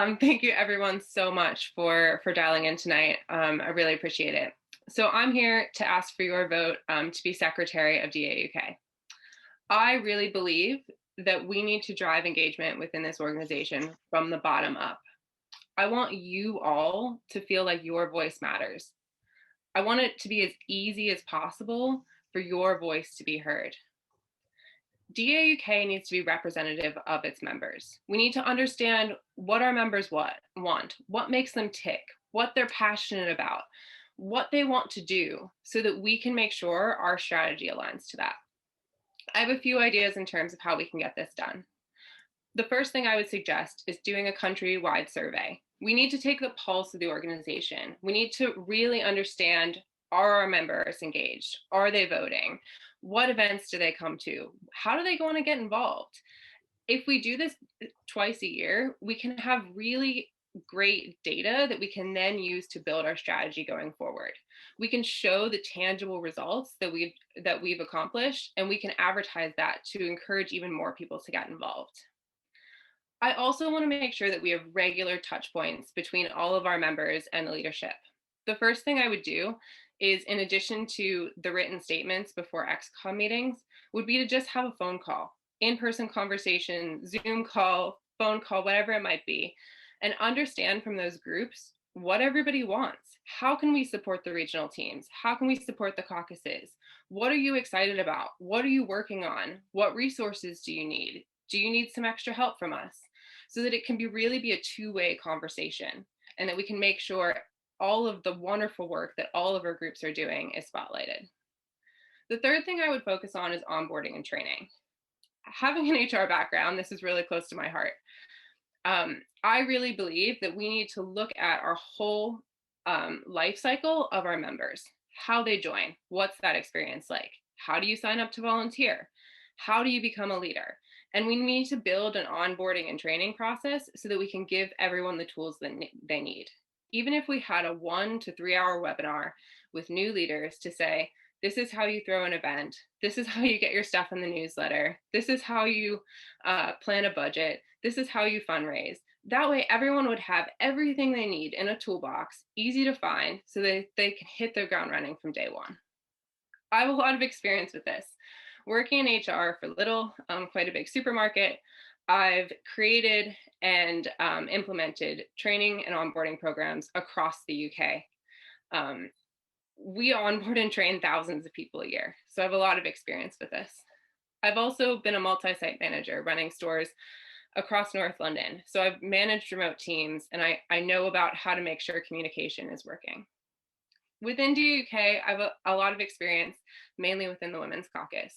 Thank you everyone so much for dialing in tonight. I really appreciate it. So I'm here to ask for your vote to be Secretary of DAUK. I really believe that we need to drive engagement within this organization from the bottom up. I want you all to feel like your voice matters. I want it to be as easy as possible for your voice to be heard. DAUK needs to be representative of its members. We need to understand what our members want, what makes them tick, what they're passionate about, what they want to do, so that we can make sure our strategy aligns to that. I have a few ideas in terms of how we can get this done. The first thing I would suggest is doing a countrywide survey. We need to take the pulse of the organization. We need to really understand, are our members engaged? Are they voting? What events do they come to? How do they want to get involved? If we do this twice a year, we can have really great data that we can then use to build our strategy going forward. We can show the tangible results that we've accomplished, and we can advertise that to encourage even more people to get involved. I also want to make sure that we have regular touch points between all of our members and the leadership. The first thing I would do is, in addition to the written statements before XCOM meetings, would be to just have a phone call, in-person conversation, Zoom call, phone call, whatever it might be, and understand from those groups what everybody wants. How can we support the regional teams? How can we support the caucuses? What are you excited about? What are you working on? What resources do you need? Do you need some extra help from us? So that it can really be a two-way conversation, and that we can make sure all of the wonderful work that all of our groups are doing is spotlighted. The third thing I would focus on is onboarding and training. Having an HR background, this is really close to my heart. I really believe that we need to look at our whole life cycle of our members, how they join, what's that experience like? How do you sign up to volunteer? How do you become a leader? And we need to build an onboarding and training process so that we can give everyone the tools that they need. Even if we had a 1 to 3 hour webinar with new leaders to say, this is how you throw an event, this is how you get your stuff in the newsletter, this is how you plan a budget, this is how you fundraise. That way everyone would have everything they need in a toolbox, easy to find, so that they can hit the ground running from day one. I have a lot of experience with this. Working in HR for Little, quite a big supermarket, I've created and implemented training and onboarding programs across the UK. We onboard and train thousands of people a year, so I have a lot of experience with this. I've also been a multi-site manager running stores across North London, so I've managed remote teams, and I know about how to make sure communication is working. Within DUK, I have a lot of experience, mainly within the Women's Caucus.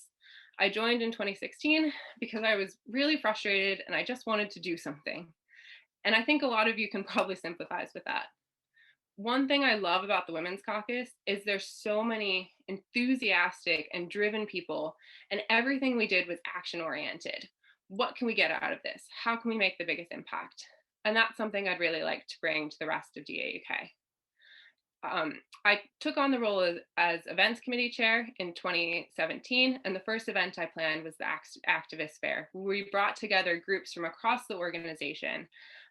I joined in 2016 because I was really frustrated and I just wanted to do something. And I think a lot of you can probably sympathize with that. One thing I love about the Women's Caucus is there's so many enthusiastic and driven people, and everything we did was action-oriented. What can we get out of this? How can we make the biggest impact? And that's something I'd really like to bring to the rest of DAUK. I took on the role as events committee chair in 2017, and the first event I planned was the Activist Fair, where we brought together groups from across the organization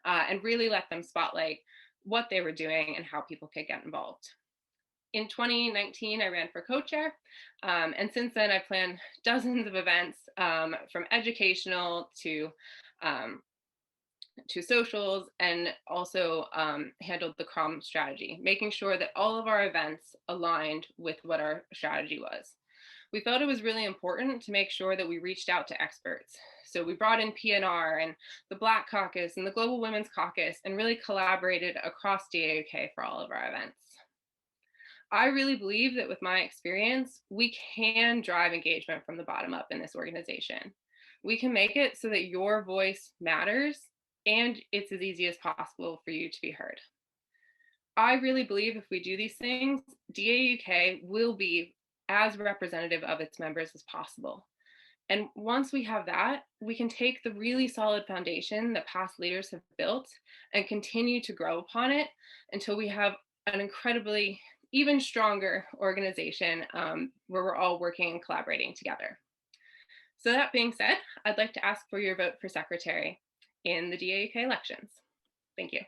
and really let them spotlight what they were doing and how people could get involved. In 2019, I ran for co-chair, and since then I've planned dozens of events, from educational to socials, and also handled the CROM strategy, making sure that all of our events aligned with what our strategy was. We felt it was really important to make sure that we reached out to experts. So we brought in PNR and the Black Caucus and the Global Women's Caucus and really collaborated across DAUK for all of our events. I really believe that with my experience, we can drive engagement from the bottom up in this organization. We can make it so that your voice matters and it's as easy as possible for you to be heard. I really believe if we do these things, DAUK will be as representative of its members as possible. And once we have that, we can take the really solid foundation that past leaders have built and continue to grow upon it until we have an incredibly even stronger organization where we're all working and collaborating together. So that being said, I'd like to ask for your vote for secretary in the DAUK elections. Thank you.